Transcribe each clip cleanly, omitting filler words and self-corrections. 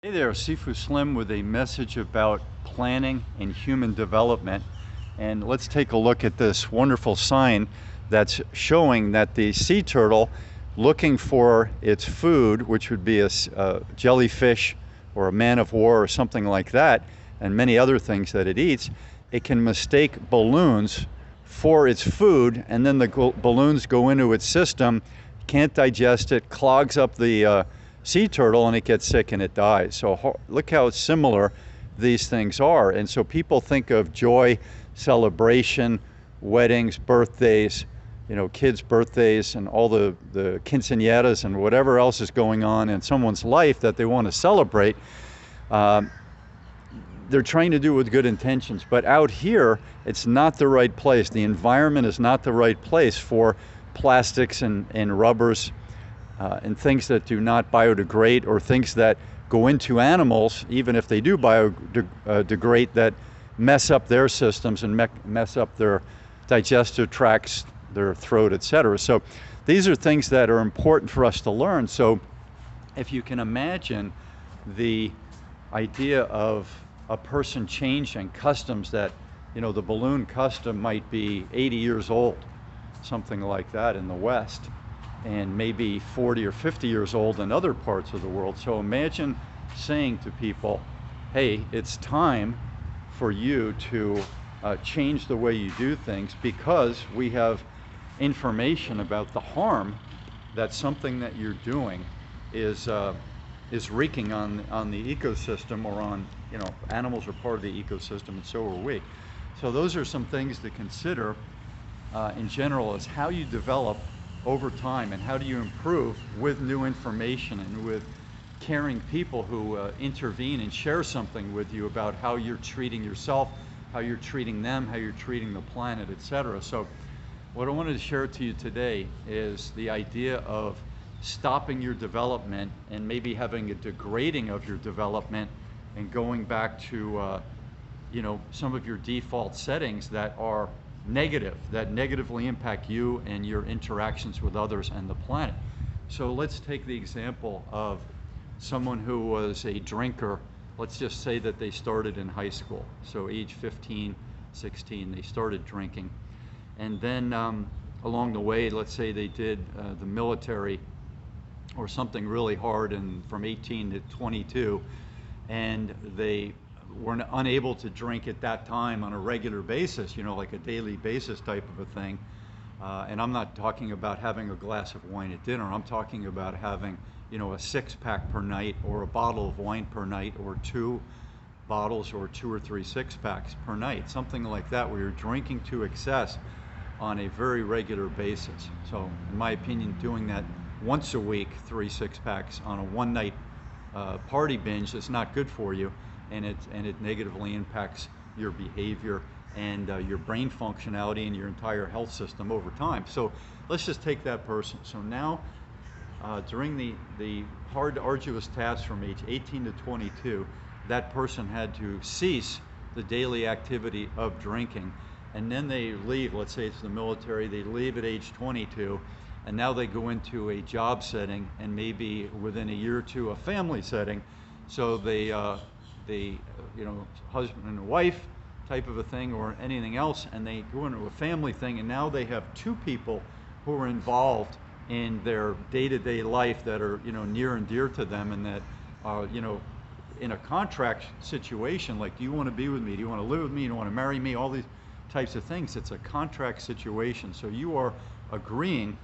Hey there, Sifu Slim with a message about planning and human development. And let's take a look at this wonderful sign that's showing that the sea turtle, looking for its food, which would be a jellyfish or a man of war or something like that, and many other things that it eats, it can mistake balloons for its food, and then the balloons go into its system, can't digest it, clogs up the sea turtle, and it gets sick and it dies. So look how similar these things are. And so people think of joy, celebration, weddings, birthdays, kids' birthdays, and all the quinceañeras and whatever else is going on in someone's life that they want to celebrate. They're trying to do it with good intentions, but out here, it's not the right place. The environment is not the right place for plastics and rubbers and things that do not biodegrade, or things that go into animals, even if they do biodegrade, that mess up their systems and mess up their digestive tracts, their throat, etc. So these are things that are important for us to learn. So if you can imagine the idea of a person changing customs that, the balloon custom might be 80 years old, something like that in the West, and maybe 40 or 50 years old in other parts of the world. So imagine saying to people, hey, it's time for you to change the way you do things, because we have information about the harm that something that you're doing is wreaking on the ecosystem, or on, animals are part of the ecosystem, and so are we. So those are some things to consider in general, is how you develop over time, and how do you improve with new information and with caring people who intervene and share something with you about how you're treating yourself, how you're treating them, how you're treating the planet, etc. So what I wanted to share to you today is the idea of stopping your development and maybe having a degrading of your development, and going back to some of your default settings that are negative, that negatively impact you and your interactions with others and the planet. So let's take the example of someone who was a drinker. Let's just say that they started in high school, so age 15, 16, they started drinking. And then along the way, let's say they did the military or something really hard, and from 18 to 22, and they were unable to drink at that time on a regular basis, like a daily basis type of a thing. And I'm not talking about having a glass of wine at dinner. I'm talking about having, a 6-pack per night, or a bottle of wine per night, or 2 bottles, or 2 or 3 6-packs per night, something like that, where you're drinking to excess on a very regular basis. So in my opinion, doing that once a week, 3 6-packs on a one-night party binge, is not good for you. And it negatively impacts your behavior and your brain functionality and your entire health system over time. So let's just take that person. So now, during the hard, arduous tasks from age 18 to 22, that person had to cease the daily activity of drinking, and then they leave. Let's say it's the military. They leave at age 22, and now they go into a job setting, and maybe within a year or two, a family setting. So they husband and wife type of a thing, or anything else, and they go into a family thing, and now they have 2 people who are involved in their day-to-day life that are near and dear to them, and that in a contract situation, like, do you want to be with me, do you want to live with me, do you want to marry me, all these types of things. It's a contract situation, so you are agreeing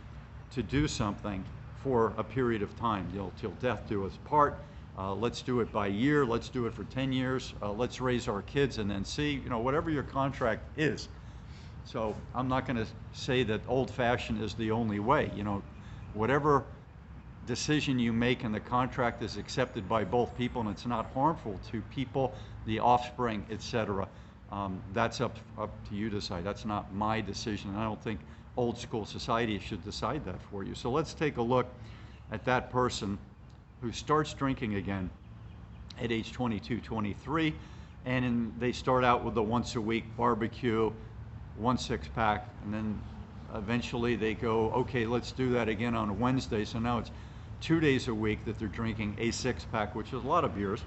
to do something for a period of time, till death do us part. Let's do it by year, let's do it for 10 years, let's raise our kids and then see, whatever your contract is. So I'm not going to say that old-fashioned is the only way. Whatever decision you make in the contract is accepted by both people, and it's not harmful to people, the offspring, etc. That's up to you to decide. That's not my decision. I don't think old school society should decide that for you. So let's take a look at that person who starts drinking again at age 22, 23, and they start out with a once-a-week barbecue, 1 6-pack, and then eventually they go, okay, let's do that again on a Wednesday. So now it's 2 days a week that they're drinking a 6-pack, which is a lot of beers,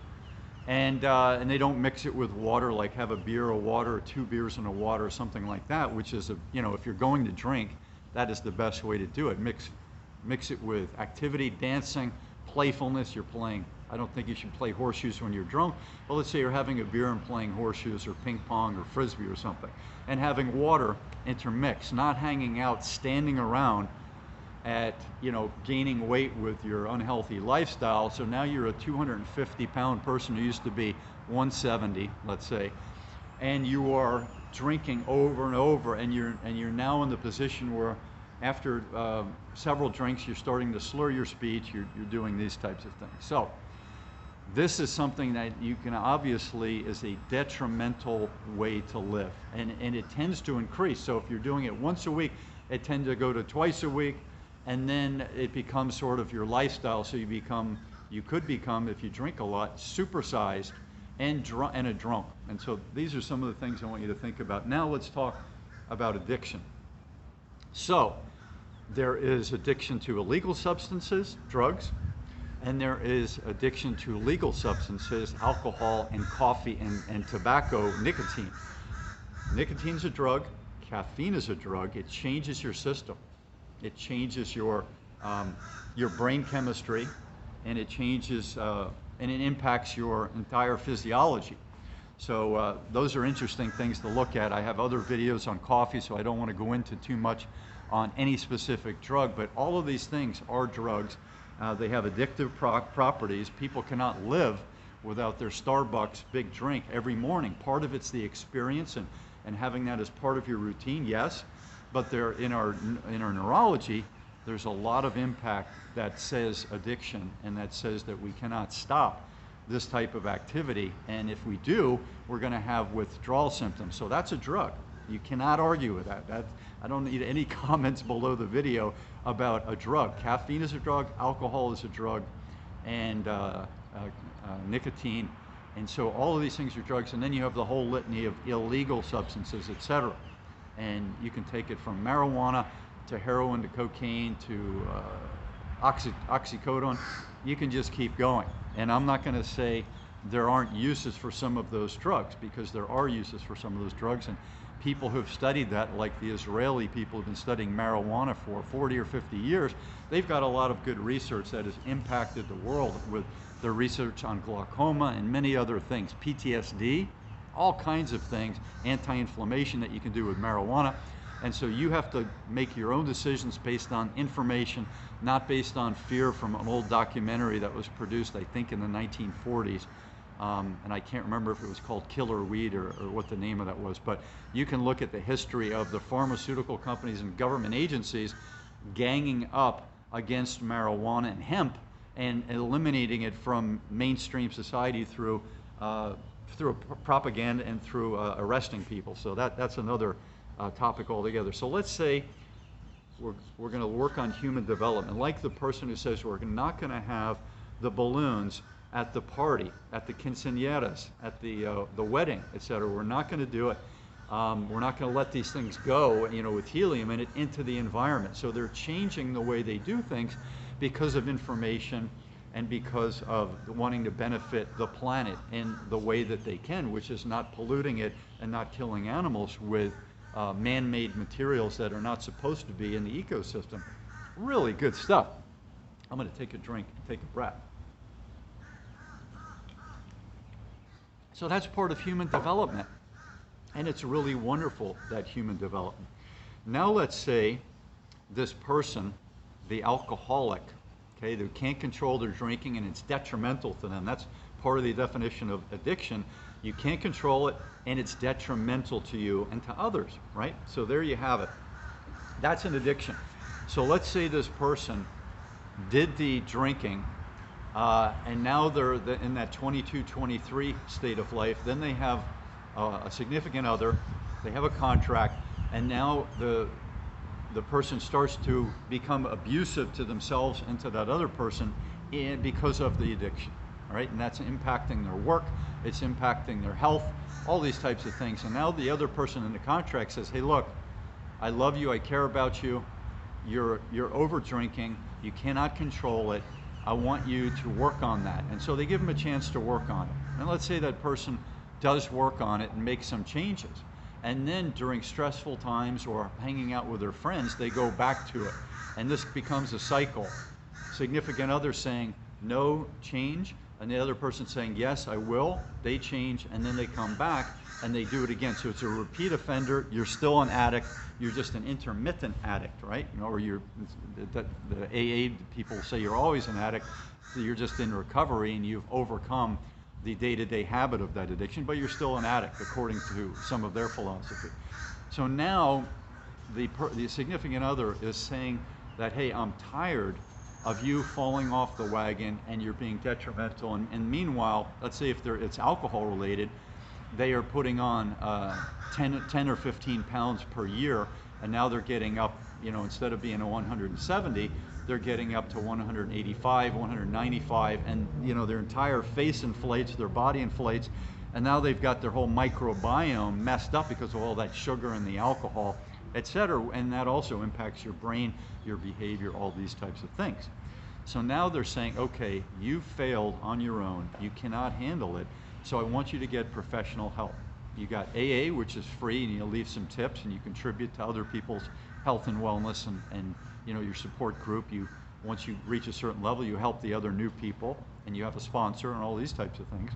and they don't mix it with water, like have a beer or water, or 2 beers and a water, or something like that, which is, if you're going to drink, that is the best way to do it. Mix it with activity, dancing, playfulness. You're playing, I don't think you should play horseshoes when you're drunk, but let's say you're having a beer and playing horseshoes or ping pong or frisbee or something, and having water intermix, not hanging out, standing around at, gaining weight with your unhealthy lifestyle. So now you're a 250-pound person who used to be 170, let's say, and you are drinking over and over, and you're now in the position where after several drinks you're starting to slur your speech, you're doing these types of things. So this is something that you can obviously is a detrimental way to live, and it tends to increase. So if you're doing it once a week, it tends to go to twice a week, and then it becomes sort of your lifestyle. So you could become, if you drink a lot, supersized and a drunk. And so these are some of the things I want you to think about. Now let's talk about addiction. So there is addiction to illegal substances, drugs, and there is addiction to legal substances, alcohol and coffee and tobacco, nicotine. Nicotine's a drug, caffeine is a drug. It changes your system. It changes your brain chemistry, and it changes and it impacts your entire physiology. So those are interesting things to look at. I have other videos on coffee, so I don't want to go into too much on any specific drug, but all of these things are drugs. They have addictive properties. People cannot live without their Starbucks big drink every morning. Part of it's the experience and having that as part of your routine, yes, but in our neurology, there's a lot of impact that says addiction, and that says that we cannot stop this type of activity, and if we do, we're going to have withdrawal symptoms. So that's a drug. You cannot argue with that. I don't need any comments below the video about a drug. Caffeine is a drug, alcohol is a drug, and nicotine, and so all of these things are drugs. And then you have the whole litany of illegal substances, etc. And you can take it from marijuana to heroin to cocaine to oxycodone. You can just keep going. And I'm not going to say there aren't uses for some of those drugs, because there are uses for some of those drugs, and people who've studied that, like the Israeli people who've been studying marijuana for 40 or 50 years, they've got a lot of good research that has impacted the world with their research on glaucoma and many other things, PTSD, all kinds of things, anti-inflammation that you can do with marijuana. And so you have to make your own decisions based on information, not based on fear from an old documentary that was produced, I think, in the 1940s. And I can't remember if it was called Killer Weed or what the name of that was, but you can look at the history of the pharmaceutical companies and government agencies ganging up against marijuana and hemp and eliminating it from mainstream society through propaganda and through arresting people. So that's another topic altogether. So let's say we're going to work on human development, like the person who says we're not going to have the balloons at the party, at the quinceañeras, at the wedding, etc. We're not going to do it. We're not going to let these things go, with helium in it, into the environment. So they're changing the way they do things because of information and because of wanting to benefit the planet in the way that they can, which is not polluting it and not killing animals with man-made materials that are not supposed to be in the ecosystem. Really good stuff. I'm going to take a drink, take a breath. So that's part of human development, and it's really wonderful, that human development. Now let's say this person, the alcoholic, okay, who can't control their drinking and it's detrimental to them. That's part of the definition of addiction. You can't control it and it's detrimental to you and to others, right? So there you have it. That's an addiction. So let's say this person did the drinking, and now they're in that 22, 23 state of life. Then they have a significant other, they have a contract, and now the person starts to become abusive to themselves and to that other person because of the addiction, all right? And that's impacting their work, it's impacting their health, all these types of things. And now the other person in the contract says, hey, look, I love you, I care about you, you're over drinking, you cannot control it, I want you to work on that. And so they give them a chance to work on it. And let's say that person does work on it and make some changes. And then during stressful times or hanging out with their friends, they go back to it. And this becomes a cycle. Significant other saying, no, change, and the other person saying, yes, I will. They change, and then they come back and they do it again. So it's a repeat offender. You're still an addict. You're just an intermittent addict, right? You know, or the AA people say you're always an addict. So you're just in recovery and you've overcome the day-to-day habit of that addiction, but you're still an addict according to some of their philosophy. So now the significant other is saying that, hey, I'm tired of you falling off the wagon and you're being detrimental. And meanwhile, let's say if it's alcohol related, they are putting on 10 or 15 pounds per year, and now they're getting up, you know, instead of being a 170, they're getting up to 185, 195, and you know, their entire face inflates, their body inflates, and now they've got their whole microbiome messed up because of all that sugar and the alcohol, etc. And that also impacts your brain, your behavior, all these types of things. So now they're saying, okay, you failed on your own, you cannot handle it, so I want you to get professional help. You got AA, which is free, and you leave some tips and you contribute to other people's health and wellness and you know, your support group. Once you reach a certain level, you help the other new people, and you have a sponsor and all these types of things.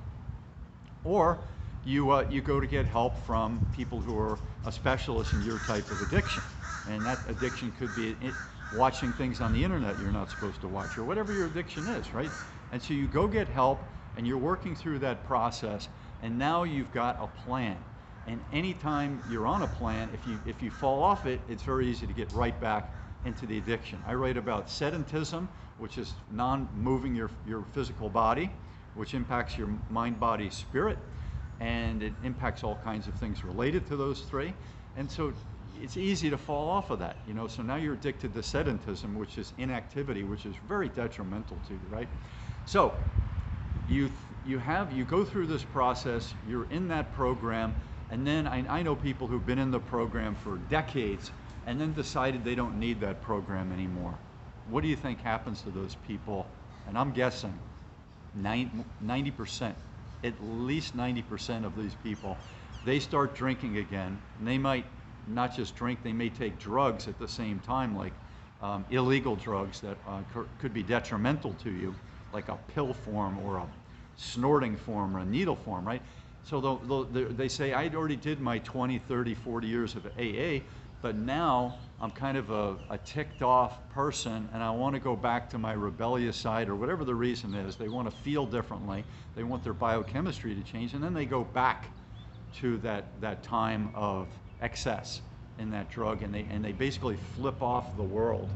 Or you go to get help from people who are a specialist in your type of addiction, and that addiction could be watching things on the internet you're not supposed to watch, or whatever your addiction is, right? And so you go get help, and you're working through that process, and now you've got a plan. And anytime you're on a plan, if you fall off it, it's very easy to get right back into the addiction. I write about sedentism, which is non-moving your physical body, which impacts your mind, body, spirit, and it impacts all kinds of things related to those three. And so it's easy to fall off of that, you know. So now you're addicted to sedentism, which is inactivity, which is very detrimental to you, right? So you go through this process, you're in that program, and then I know people who've been in the program for decades and then decided they don't need that program anymore. What do you think happens to those people? And I'm guessing 90%, at least 90% of these people, they start drinking again, and they might not just drink, they may take drugs at the same time, like illegal drugs that could be detrimental to you, like a pill form or a snorting form or a needle form, right? So they say, I already did my 20, 30, 40 years of AA, but now I'm kind of a ticked off person and I want to go back to my rebellious side, or whatever the reason is. They want to feel differently. They want their biochemistry to change, and then they go back to that time of excess in that drug, and they basically flip off the world,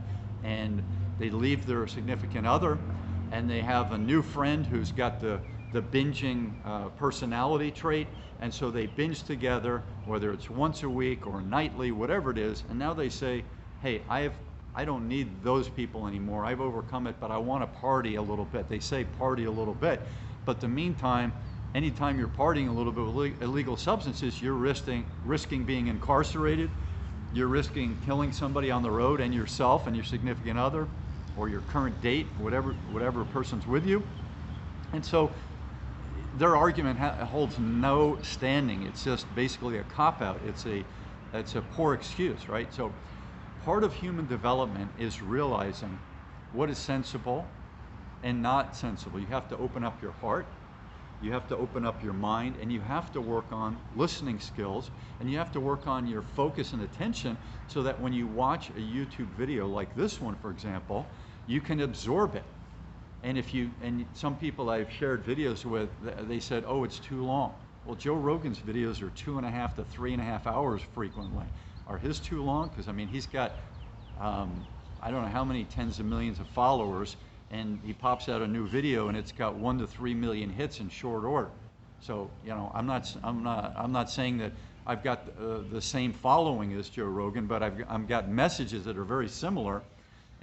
and they leave their significant other, and they have a new friend who's got the binging personality trait, and so they binge together, whether it's once a week or nightly, whatever it is, and now they say, hey, I don't need those people anymore. I've overcome it, but I want to party a little bit. They say party a little bit, but the meantime, anytime you're partying a little bit with illegal substances, you're risking being incarcerated, you're risking killing somebody on the road, and yourself and your significant other, or your current date, whatever person's with you. And so their argument holds no standing. It's just basically a cop-out. It's a poor excuse, right? So part of human development is realizing what is sensible and not sensible. You have to open up your heart, you have to open up your mind, and you have to work on listening skills, and you have to work on your focus and attention, so that when you watch a YouTube video like this one, for example, you can absorb it. And some people I've shared videos with, they said, oh, it's too long. Well, Joe Rogan's videos are 2.5 to 3.5 hours frequently. Are his too long? Because I mean, he's got, I don't know how many tens of millions of followers, and he pops out a new video and it's got 1 to 3 million hits in short order. So, you know, I'm not saying that I've got the same following as Joe Rogan, but I've got messages that are very similar.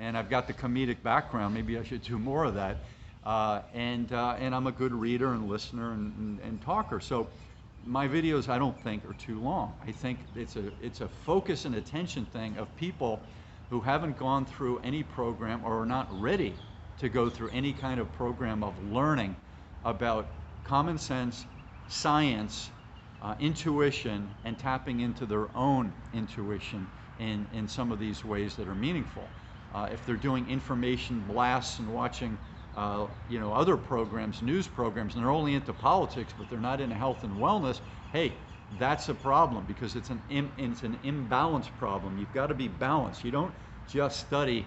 And I've got the comedic background. Maybe I should do more of that. And I'm a good reader and listener and talker. So my videos, I don't think, are too long. I think it's a focus and attention thing of people who haven't gone through any program or are not ready to go through any kind of program of learning about common sense, science, intuition, and tapping into their own intuition in some of these ways that are meaningful. If they're doing information blasts and watching other programs, news programs, and they're only into politics, but they're not into health and wellness, hey, that's a problem, because it's an imbalance problem. You've got to be balanced. You don't just study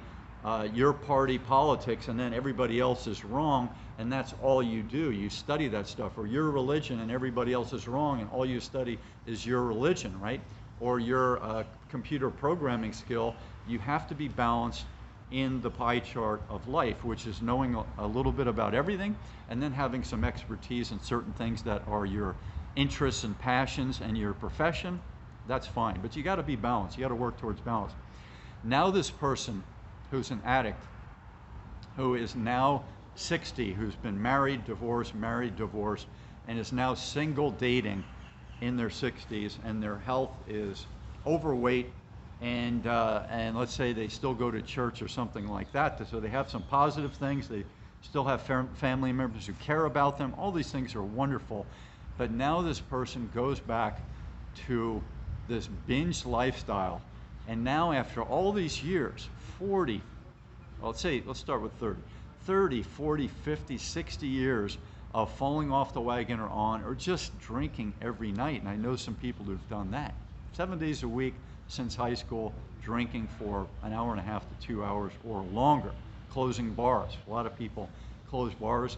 your party politics and then everybody else is wrong and that's all you do. You study that stuff. Or your religion and everybody else is wrong and all you study is your religion, right? Or your computer programming skill. You have to be balanced in the pie chart of life, which is knowing a little bit about everything and then having some expertise in certain things that are your interests and passions and your profession. That's fine, but you got to be balanced. You got to work towards balance. Now this person who's an addict, who is now 60, who's been married, divorced, and is now single dating in their 60s, and their health is overweight, and let's say they still go to church or something like that, so they have some positive things, they still have family members who care about them, all these things are wonderful, but now this person goes back to this binge lifestyle, and now after all these years, 40, well, let's start with 30, 40, 50, 60 years of falling off the wagon or just drinking every night. And I know some people who've done that. 7 days a week since high school, drinking for an hour and a half to 2 hours or longer, closing bars. A lot of people close bars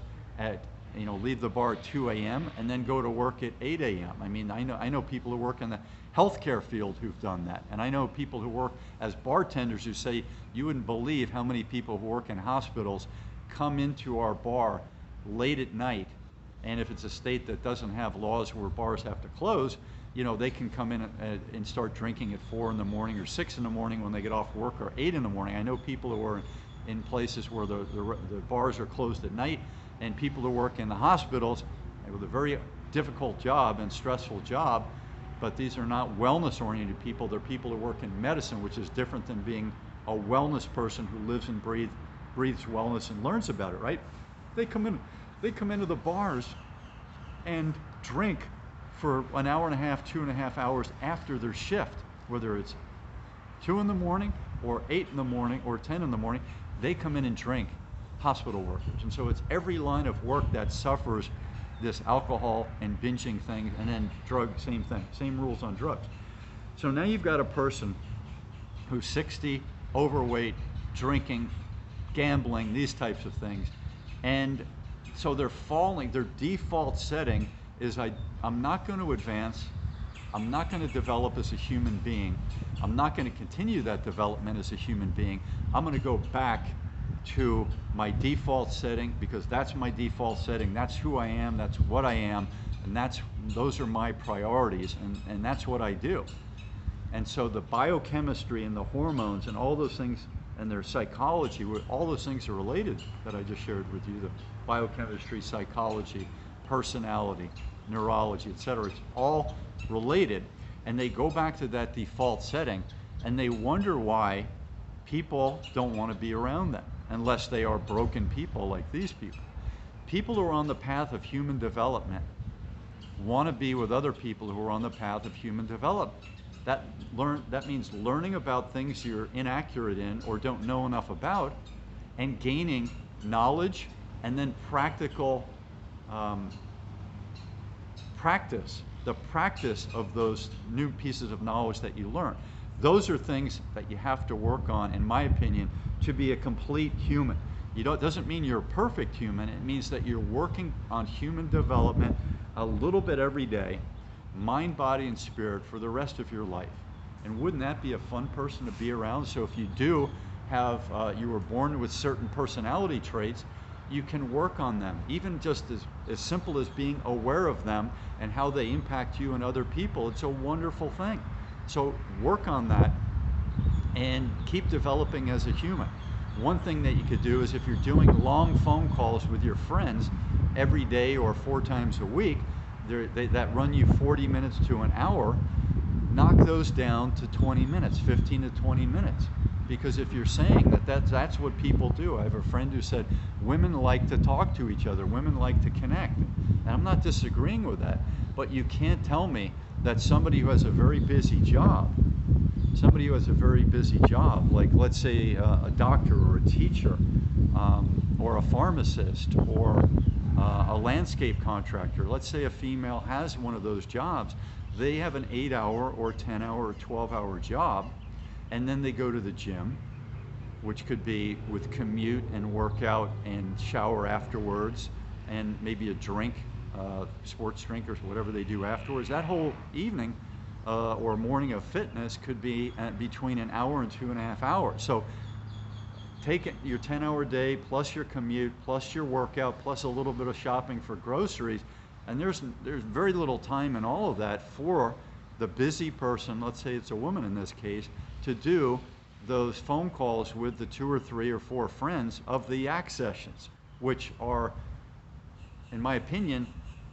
leave the bar at 2 a.m. and then go to work at 8 a.m. I mean, I know people who work in the healthcare field who've done that. And I know people who work as bartenders who say, you wouldn't believe how many people who work in hospitals come into our bar late at night. And if it's a state that doesn't have laws where bars have to close, they can come in and start drinking at 4 in the morning or 6 in the morning when they get off work, or 8 in the morning. I know people who are in places where the bars are closed at night, and people who work in the hospitals with a very difficult job and stressful job, but these are not wellness-oriented people. They're people who work in medicine, which is different than being a wellness person who lives and breathes wellness and learns about it, right? They come into the bars and drink for an hour and a half, 2.5 hours after their shift, whether it's 2 in the morning or 8 in the morning or 10 in the morning, they come in and drink, hospital workers. And so it's every line of work that suffers this alcohol and binging thing, and then drugs, same thing, same rules on drugs. So now you've got a person who's 60, overweight, drinking, gambling, these types of things. And so their default setting is I'm not going to advance, I'm not going to develop as a human being, I'm not going to continue that development as a human being, I'm going to go back to my default setting, because that's my default setting, that's who I am, that's what I am, and those are my priorities, and that's what I do. And so the biochemistry and the hormones and all those things and their psychology, all those things are related that I just shared with you, the biochemistry, psychology, personality, neurology, etc. It's all related, and they go back to that default setting, and they wonder why people don't want to be around them unless they are broken people like these people. People who are on the path of human development want to be with other people who are on the path of human development. That means learning about things you're inaccurate in or don't know enough about, and gaining knowledge and then practical practice, the practice of those new pieces of knowledge that you learn. Those are things that you have to work on, in my opinion, to be a complete human. It doesn't mean you're a perfect human. It means that you're working on human development a little bit every day, mind, body, and spirit, for the rest of your life. And wouldn't that be a fun person to be around? So if you do have, you were born with certain personality traits, you can work on them, even just as simple as being aware of them and how they impact you and other people. It's a wonderful thing. So work on that and keep developing as a human. One thing that you could do is, if you're doing long phone calls with your friends every day or 4 times a week, that run you 40 minutes to an hour, knock those down to 20 minutes, 15 to 20 minutes. Because if you're saying that's what people do, I have a friend who said women like to talk to each other, women like to connect. And I'm not disagreeing with that, but you can't tell me that somebody who has a very busy job, like let's say a doctor or a teacher, or a pharmacist, or a landscape contractor, let's say a female has one of those jobs, they have an 8-hour or 10-hour or 12-hour job, and then they go to the gym, which could be with commute and workout and shower afterwards, and maybe a drink, sports drink or whatever they do afterwards. That whole evening or morning of fitness could be between an hour and 2.5 hours. So take your 10-hour day plus your commute plus your workout plus a little bit of shopping for groceries, and there's very little time in all of that for the busy person, let's say it's a woman in this case, to do those phone calls with the 2 or 3 or 4 friends of the yak sessions, which are, in my opinion,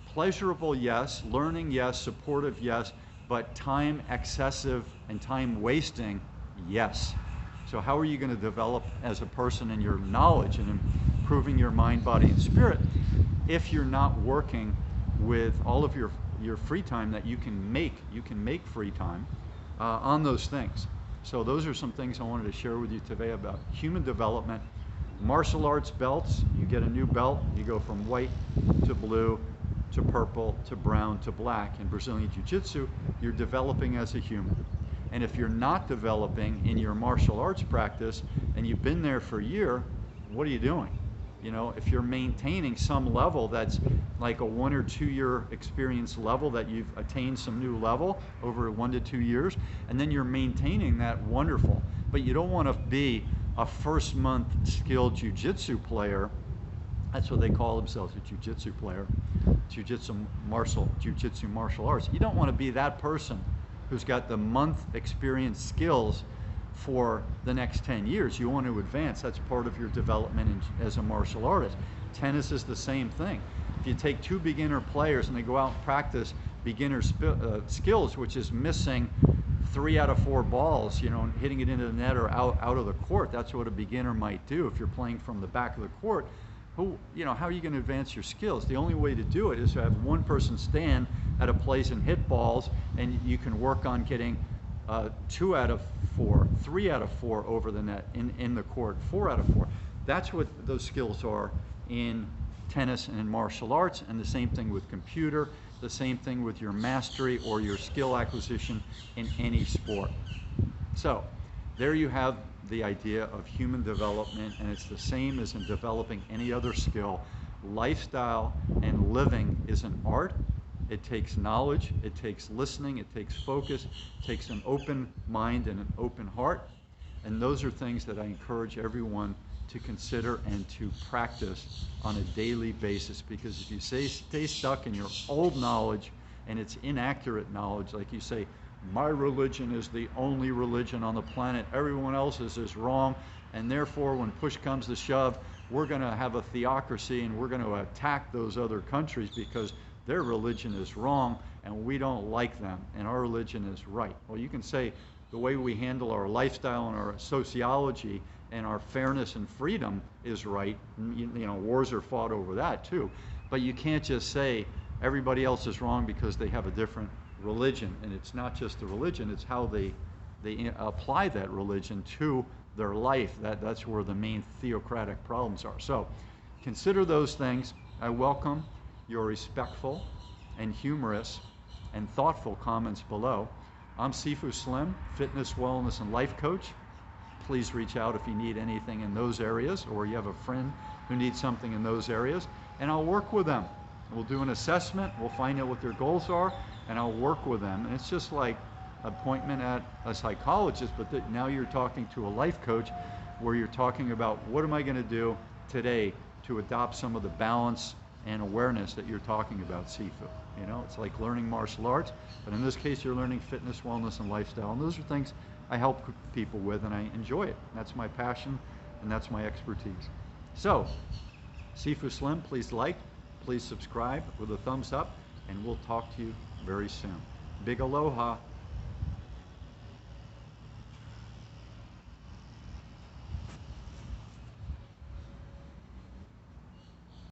pleasurable, yes, learning, yes, supportive, yes, but time excessive and time wasting, yes. So how are you going to develop as a person in your knowledge and improving your mind, body, and spirit if you're not working with all of your free time that you can make free time on those things? So those are some things I wanted to share with you today about human development. Martial arts belts, you get a new belt, you go from white to blue to purple to brown to black. In Brazilian Jiu-Jitsu, you're developing as a human. And if you're not developing in your martial arts practice and you've been there for a year, what are you doing? You know, if you're maintaining some level that's like a 1 or 2 year experience level, that you've attained some new level over 1 to 2 years, and then you're maintaining that, wonderful. But you don't want to be a first month skilled jiu-jitsu player. That's what they call themselves, a jiu-jitsu player, jiu-jitsu martial arts. You don't want to be that person who's got the month experience skills for the next 10 years. You want to advance. That's part of your development as a martial artist. Tennis is the same thing. If you take 2 beginner players and they go out and practice beginner skills, which is missing 3 out of 4 balls, you know, hitting it into the net or out of the court, that's what a beginner might do. If you're playing from the back of the court, how are you going to advance your skills? The only way to do it is to have one person stand at a place and hit balls, and you can work on getting 2 out of 4, 3 out of 4 over the net in the court, 4 out of 4. That's what those skills are in tennis and in martial arts, and the same thing with computer, the same thing with your mastery or your skill acquisition in any sport. So there you have the idea of human development, and it's the same as in developing any other skill. Lifestyle and living is an art. It takes knowledge, it takes listening, it takes focus, it takes an open mind and an open heart. And those are things that I encourage everyone to consider and to practice on a daily basis, because if you stay stuck in your old knowledge and it's inaccurate knowledge, like you say, my religion is the only religion on the planet, everyone else's is wrong, and therefore when push comes to shove, we're going to have a theocracy and we're going to attack those other countries because their religion is wrong and we don't like them and our religion is right. Well, you can say the way we handle our lifestyle and our sociology and our fairness and freedom is right. You know, wars are fought over that too. But you can't just say everybody else is wrong because they have a different religion. And it's not just the religion, it's how they apply that religion to their life. That's where the main theocratic problems are. So consider those things. I welcome your respectful and humorous and thoughtful comments below. I'm Sifu Slim, fitness, wellness, and life coach. Please reach out if you need anything in those areas, or you have a friend who needs something in those areas, and I'll work with them. We'll do an assessment, we'll find out what their goals are, and I'll work with them. And it's just like an appointment at a psychologist, but now you're talking to a life coach, where you're talking about what am I going to do today to adopt some of the balance and awareness that you're talking about, Sifu. You know, it's like learning martial arts, but in this case you're learning fitness, wellness, and lifestyle, and those are things I help people with, and I enjoy it. That's my passion, and that's my expertise. So, Sifu Slim, please like, please subscribe with a thumbs up, and we'll talk to you very soon. Big aloha.